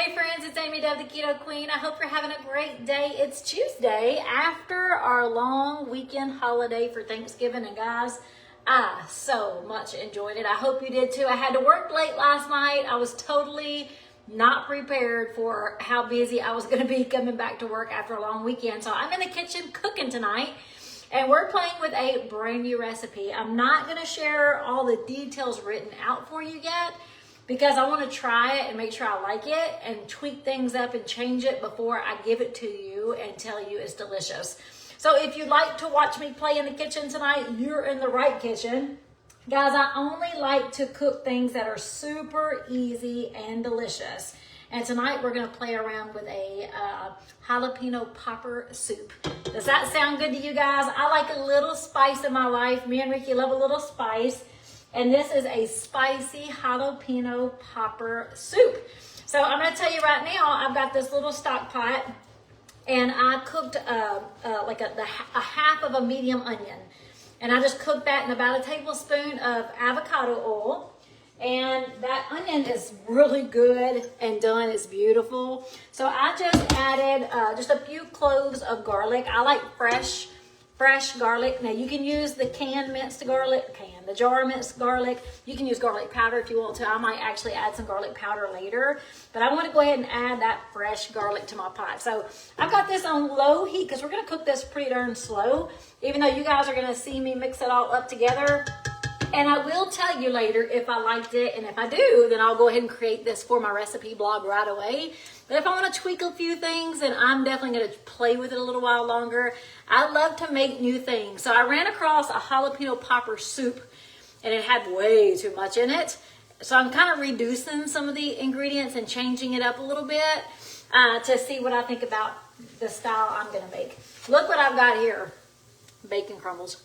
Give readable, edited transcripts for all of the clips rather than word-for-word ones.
Hey friends, it's Amy Dove, the Keto Queen. I hope you're having a great day. It's Tuesday after our long weekend holiday for Thanksgiving, and guys, I so much enjoyed it. I hope you did too. I had to work late last night. I was totally not prepared for how busy I was going to be coming back to work after a long weekend. So I'm in the kitchen cooking tonight, and we're playing with a brand new recipe. I'm not going to share all the details written out for you yet, because I want to try it and make sure I like it and tweak things up and change it before I give it to you and tell you it's delicious. So if you'd like to watch me play in the kitchen tonight, you're in the right kitchen. Guys, I only like to cook things that are super easy and delicious. And tonight we're going to play around with a jalapeno popper soup. Does that sound good to you guys? I like a little spice in my life. Me and Ricky love a little spice. And this is a spicy jalapeno popper soup. So I'm going to tell you right now, I've got this little stock pot, and I cooked like a half of a medium onion. And I just cooked that in about a tablespoon of avocado oil. And that onion is really good and done. It's beautiful. So I just added just a few cloves of garlic. I like fresh garlic. Now you can use the canned minced garlic, the jar minced garlic. You can use garlic powder if you want to. I might actually add some garlic powder later, but I want to go ahead and add that fresh garlic to my pot. So I've got this on low heat because we're going to cook this pretty darn slow, even though you guys are going to see me mix it all up together. And I will tell you later if I liked it, and if I do, then I'll go ahead and create this for my recipe blog right away. But if I want to tweak a few things, then I'm definitely going to play with it a little while longer. I love to make new things. So I ran across a jalapeno popper soup, and it had way too much in it. So I'm kind of reducing some of the ingredients and changing it up a little bit to see what I think about the style I'm going to make. Look what I've got here. Bacon crumbles.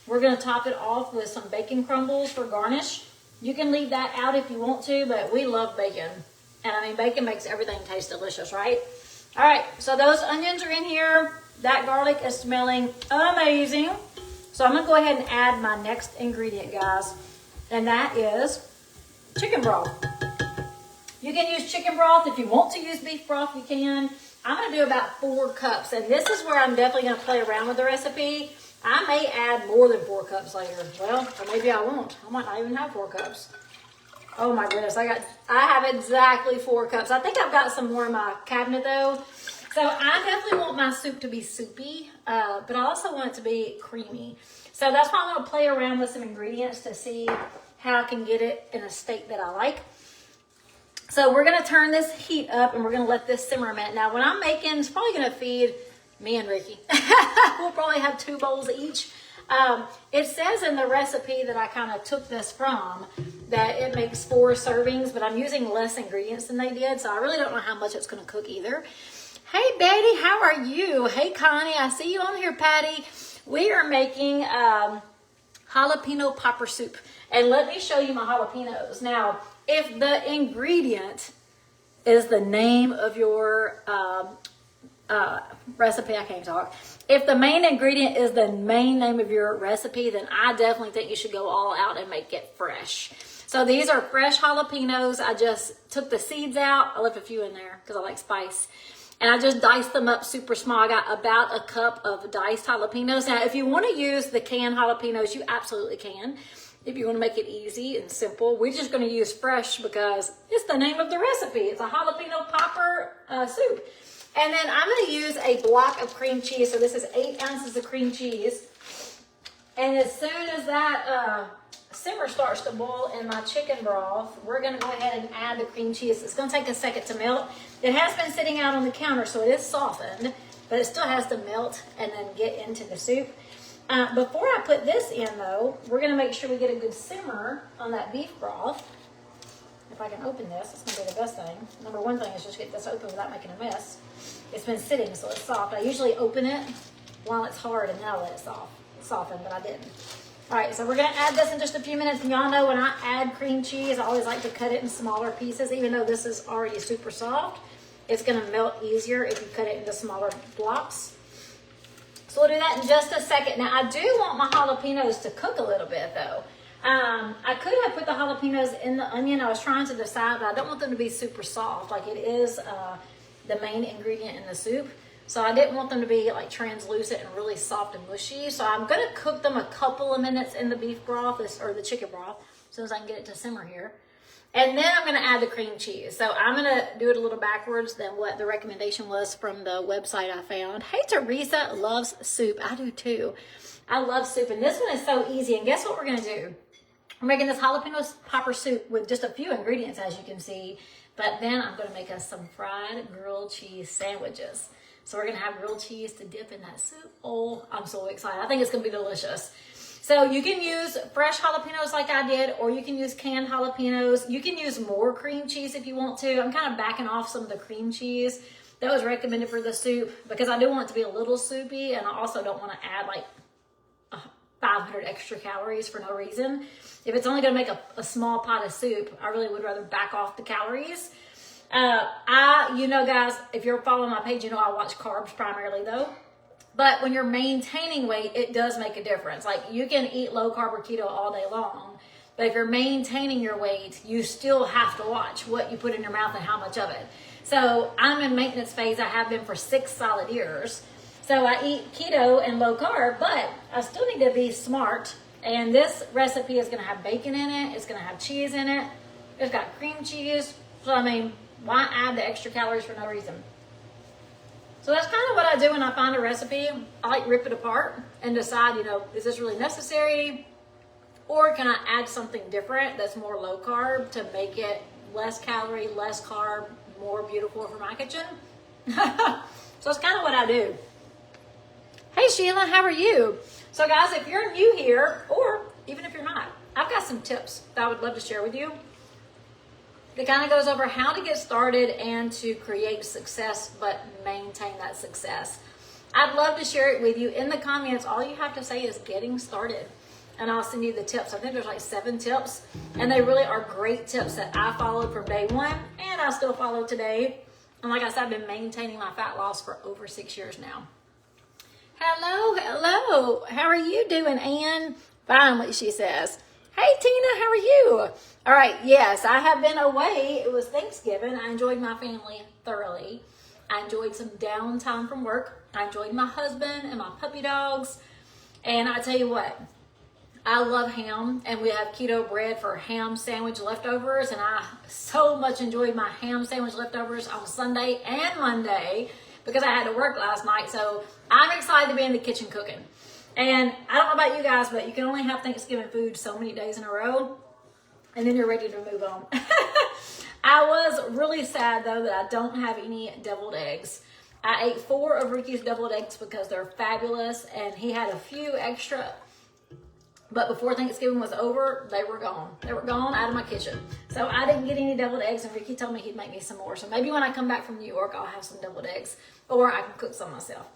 We're going to top it off with some bacon crumbles for garnish. You can leave that out if you want to, but we love bacon. And I mean, bacon makes everything taste delicious, right? All right, so those onions are in here. That garlic is smelling amazing. So I'm going to go ahead and add my next ingredient, guys. And that is chicken broth. You can use chicken broth. If you want to use beef broth, you can. I'm going to do about 4 cups. And this is where I'm definitely going to play around with the recipe. I may add more than 4 cups later. Well, or maybe I won't. I might not even have 4 cups. Oh my goodness, I have exactly 4 cups. I think I've got some more in my cabinet though. So I definitely want my soup to be soupy, but I also want it to be creamy. So that's why I'm going to play around with some ingredients to see how I can get it in a state that I like. So we're going to turn this heat up and we're going to let this simmer a minute. Now when I'm making, it's probably going to feed me and Ricky. We'll probably have 2 bowls each. It says in the recipe that I kind of took this from that it makes 4 servings, but I'm using less ingredients than they did, so I really don't know how much it's going to cook either. Hey Betty, how are you? Hey Connie, I see you on here. Patty, we are making jalapeno popper soup, and let me show you my jalapenos. Now, if the ingredient is the name of your recipe, I can't talk. If the main ingredient is the main name of your recipe, then I definitely think you should go all out and make it fresh. So these are fresh jalapenos. I just took the seeds out. I left a few in there because I like spice. And I just diced them up super small. I got about a cup of diced jalapenos. Now, if you want to use the canned jalapenos, you absolutely can. If you want to make it easy and simple, we're just going to use fresh because it's the name of the recipe. It's a jalapeno popper soup. And then I'm going to use a block of cream cheese. So this is 8 ounces of cream cheese. And as soon as that simmer starts to boil in my chicken broth, we're going to go ahead and add the cream cheese. It's going to take a second to melt. It has been sitting out on the counter, so it is softened, but it still has to melt and then get into the soup. Before I put this in, though, we're going to make sure we get a good simmer on that beef broth. If I can open this, it's going to be the best thing. Number one thing is just get this open without making a mess. It's been sitting, so it's soft. I usually open it while it's hard, and then I'll let it soften, but I didn't. All right, so we're going to add this in just a few minutes. And y'all know when I add cream cheese, I always like to cut it in smaller pieces. Even though this is already super soft, it's going to melt easier if you cut it into smaller blocks. So we'll do that in just a second. Now, I do want my jalapenos to cook a little bit, though. I could have put the jalapenos in the onion. I was trying to decide, but I don't want them to be super soft. Like it is the main ingredient in the soup. So I didn't want them to be like translucent and really soft and mushy. So I'm gonna cook them a couple of minutes in the beef broth or the chicken broth as soon as I can get it to simmer here. And then I'm gonna add the cream cheese. So I'm gonna do it a little backwards than what the recommendation was from the website I found. Hey, Teresa loves soup. I do too. I love soup, and this one is so easy. And guess what we're gonna do? We're making this jalapeno popper soup with just a few ingredients, as you can see. But then I'm gonna make us some fried grilled cheese sandwiches. So we're gonna have grilled cheese to dip in that soup. Oh, I'm so excited. I think it's gonna be delicious. So you can use fresh jalapenos like I did, or you can use canned jalapenos. You can use more cream cheese if you want to. I'm kind of backing off some of the cream cheese that was recommended for the soup because I do want it to be a little soupy, and I also don't want to add like 500 extra calories for no reason. If it's only gonna make a small pot of soup, I really would rather back off the calories. You know, guys, if you're following my page, you know I watch carbs primarily though. But when you're maintaining weight, it does make a difference. Like you can eat low carb or keto all day long, but if you're maintaining your weight, you still have to watch what you put in your mouth and how much of it. So I'm in maintenance phase. I have been for 6 solid years. So I eat keto and low carb, but I still need to be smart. And this recipe is gonna have bacon in it. It's gonna have cheese in it. It's got cream cheese. So I mean, why add the extra calories for no reason? So that's kind of what I do when I find a recipe. I like rip it apart and decide, you know, is this really necessary? Or can I add something different that's more low carb to make it less calorie, less carb, more beautiful for my kitchen? So it's kind of what I do. Hey Sheila, how are you? So guys, if you're new here, or even if you're not, I've got some tips that I would love to share with you. It kind of goes over how to get started and to create success, but maintain that success. I'd love to share it with you. In the comments, all you have to say is getting started, and I'll send you the tips. I think there's like 7 tips, and they really are great tips that I followed from day one, and I still follow today. And like I said, I've been maintaining my fat loss for over 6 years now. Hello. How are you doing, Ann? Finally, she says. Hey, Tina, how are you? All right, yes, I have been away. It was Thanksgiving. I enjoyed my family thoroughly. I enjoyed some downtime from work. I enjoyed my husband and my puppy dogs. And I tell you what, I love ham, and we have keto bread for ham sandwich leftovers. And I so much enjoyed my ham sandwich leftovers on Sunday and Monday because I had to work last night. So I'm excited to be in the kitchen cooking. And I don't know about you guys, but you can only have Thanksgiving food so many days in a row, and then you're ready to move on. I was really sad, though, that I don't have any deviled eggs. I ate 4 of Ricky's deviled eggs because they're fabulous, and he had a few extra. But before Thanksgiving was over, they were gone. They were gone out of my kitchen. So I didn't get any deviled eggs, and Ricky told me he'd make me some more. So maybe when I come back from New York, I'll have some deviled eggs, or I can cook some myself.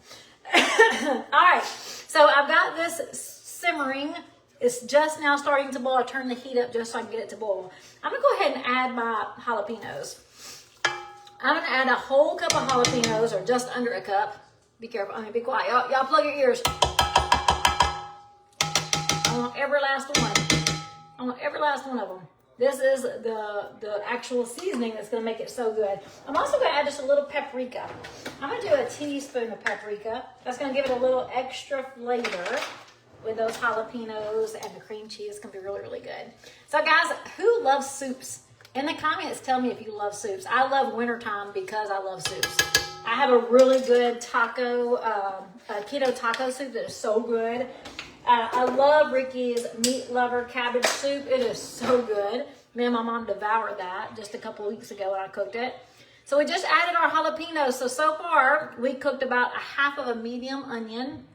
All right, so I've got this simmering. It's just now starting to boil. I turn the heat up just so I can get it to boil. I'm gonna go ahead and add my jalapenos. I'm gonna add a whole cup of jalapenos, or just under a cup. Be careful, be quiet. Y'all plug your ears. I want every last one. I want every last one of them. This is the actual seasoning that's gonna make it so good. I'm also gonna add just a little paprika. I'm gonna do a teaspoon of paprika. That's gonna give it a little extra flavor with those jalapenos, and the cream cheese can be really, really good. So guys, who loves soups? In the comments, tell me if you love soups. I love wintertime because I love soups. I have a really good keto taco soup that is so good. I love Ricky's Meat Lover cabbage soup. It is so good. Me and my mom devoured that just a couple weeks ago when I cooked it. So we just added our jalapenos. So far, we cooked about a half of a medium onion.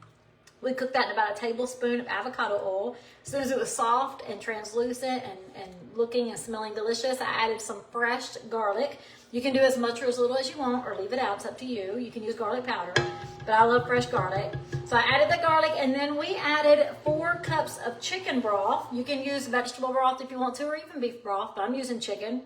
We cooked that in about a tablespoon of avocado oil. As soon as it was soft and translucent and looking and smelling delicious, I added some fresh garlic. You can do as much or as little as you want, or leave it out. It's up to you. You can use garlic powder, but I love fresh garlic. So I added the garlic, and then we added 4 cups of chicken broth. You can use vegetable broth if you want to, or even beef broth, but I'm using chicken.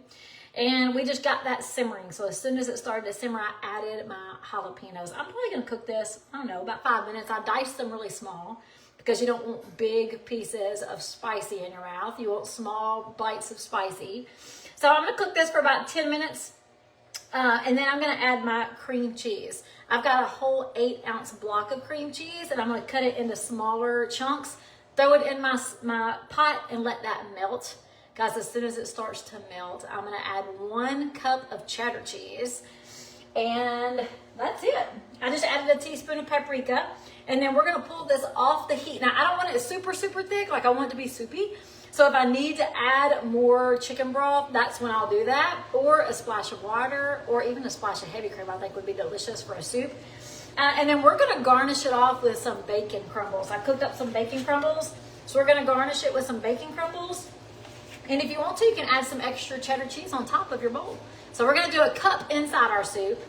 And we just got that simmering. So as soon as it started to simmer, I added my jalapenos. I'm probably gonna cook this, I don't know, about 5 minutes. I diced them really small because you don't want big pieces of spicy in your mouth. You want small bites of spicy. So I'm gonna cook this for about 10 minutes. And then I'm gonna add my cream cheese. I've got a whole 8-ounce block of cream cheese, and I'm gonna cut it into smaller chunks, throw it in my pot, and let that melt. Guys, as soon as it starts to melt, I'm gonna add 1 cup of cheddar cheese, and that's it. I just added a teaspoon of paprika, and then we're gonna pull this off the heat. Now, I don't want it super, super thick, like I want it to be soupy. So if I need to add more chicken broth, that's when I'll do that, or a splash of water, or even a splash of heavy cream I think would be delicious for a soup. And then we're gonna garnish it off with some bacon crumbles. I cooked up some bacon crumbles, so we're gonna garnish it with some bacon crumbles. And if you want to, you can add some extra cheddar cheese on top of your bowl. So we're gonna do a cup inside our soup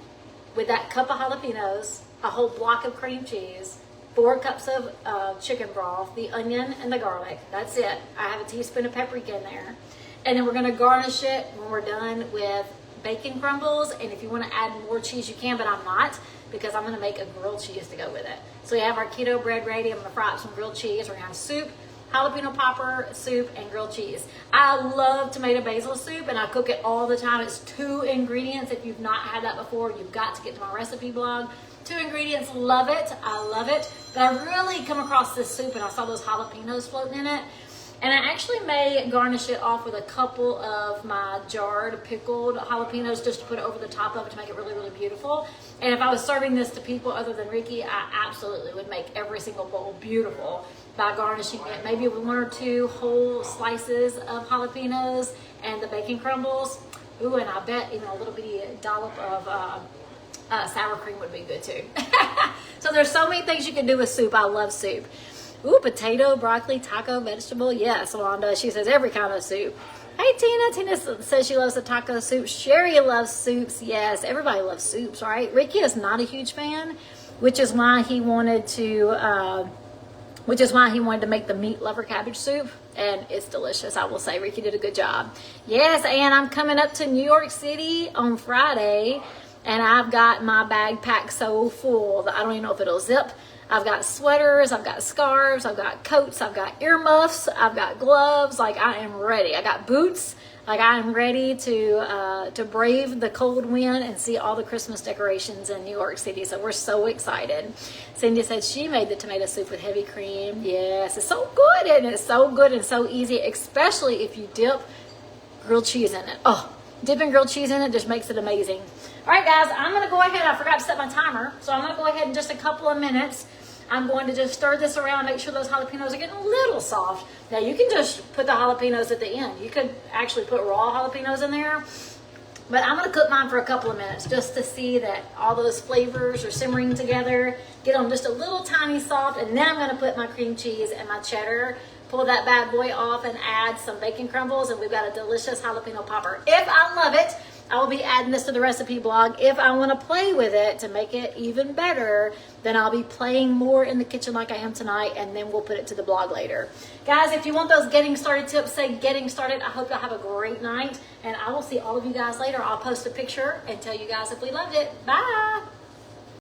with that cup of jalapenos, a whole block of cream cheese, 4 cups of chicken broth, the onion and the garlic. That's it. I have a teaspoon of paprika in there. And then we're gonna garnish it when we're done with bacon crumbles. And if you wanna add more cheese, you can, but I'm not, because I'm gonna make a grilled cheese to go with it. So we have our keto bread ready. I'm gonna fry up some grilled cheese. We're gonna have soup, jalapeno popper, soup, and grilled cheese. I love tomato basil soup, and I cook it all the time. It's 2 ingredients. If you've not had that before, you've got to get to my recipe blog. 2 ingredients, love it, I love it. But I really come across this soup and I saw those jalapenos floating in it. And I actually may garnish it off with a couple of my jarred pickled jalapenos just to put it over the top of it to make it really, really beautiful. And if I was serving this to people other than Ricky, I absolutely would make every single bowl beautiful by garnishing it. Maybe with 1 or 2 whole slices of jalapenos and the bacon crumbles. Ooh, and I bet even a little bitty dollop of sour cream would be good too. So there's so many things you can do with soup. I love soup. Ooh, potato, broccoli, taco, vegetable. Yes, Wanda. She says every kind of soup. Hey, Tina. Tina says she loves the taco soup. Sherry loves soups. Yes, everybody loves soups, right? Ricky is not a huge fan, which is why he wanted to make the meat lover cabbage soup, and it's delicious. I will say Ricky did a good job. Yes, and I'm coming up to New York City on Friday. And I've got my bag packed so full that I don't even know if it'll zip. I've got sweaters, I've got scarves, I've got coats, I've got earmuffs, I've got gloves. Like, I am ready. I got boots. Like, I am ready to brave the cold wind and see all the Christmas decorations in New York City. So we're so excited. Cindy said she made the tomato soup with heavy cream. Yes, it's so good, and it's so good and so easy, especially if you dip grilled cheese in it. Oh, dipping grilled cheese in it just makes it amazing. All right, guys, I'm going to go ahead. I forgot to set my timer, so I'm going to go ahead in just a couple of minutes. I'm going to just stir this around, make sure those jalapenos are getting a little soft. Now, you can just put the jalapenos at the end. You could actually put raw jalapenos in there, but I'm going to cook mine for a couple of minutes just to see that all those flavors are simmering together, get them just a little tiny soft, and then I'm going to put my cream cheese and my cheddar, pull that bad boy off, and add some bacon crumbles, and we've got a delicious jalapeno popper. If I love it, I will be adding this to the recipe blog. If I want to play with it to make it even better, then I'll be playing more in the kitchen like I am tonight, and then we'll put it to the blog later. Guys, if you want those getting started tips, say getting started. I hope y'all have a great night, and I will see all of you guys later. I'll post a picture and tell you guys if we loved it. Bye.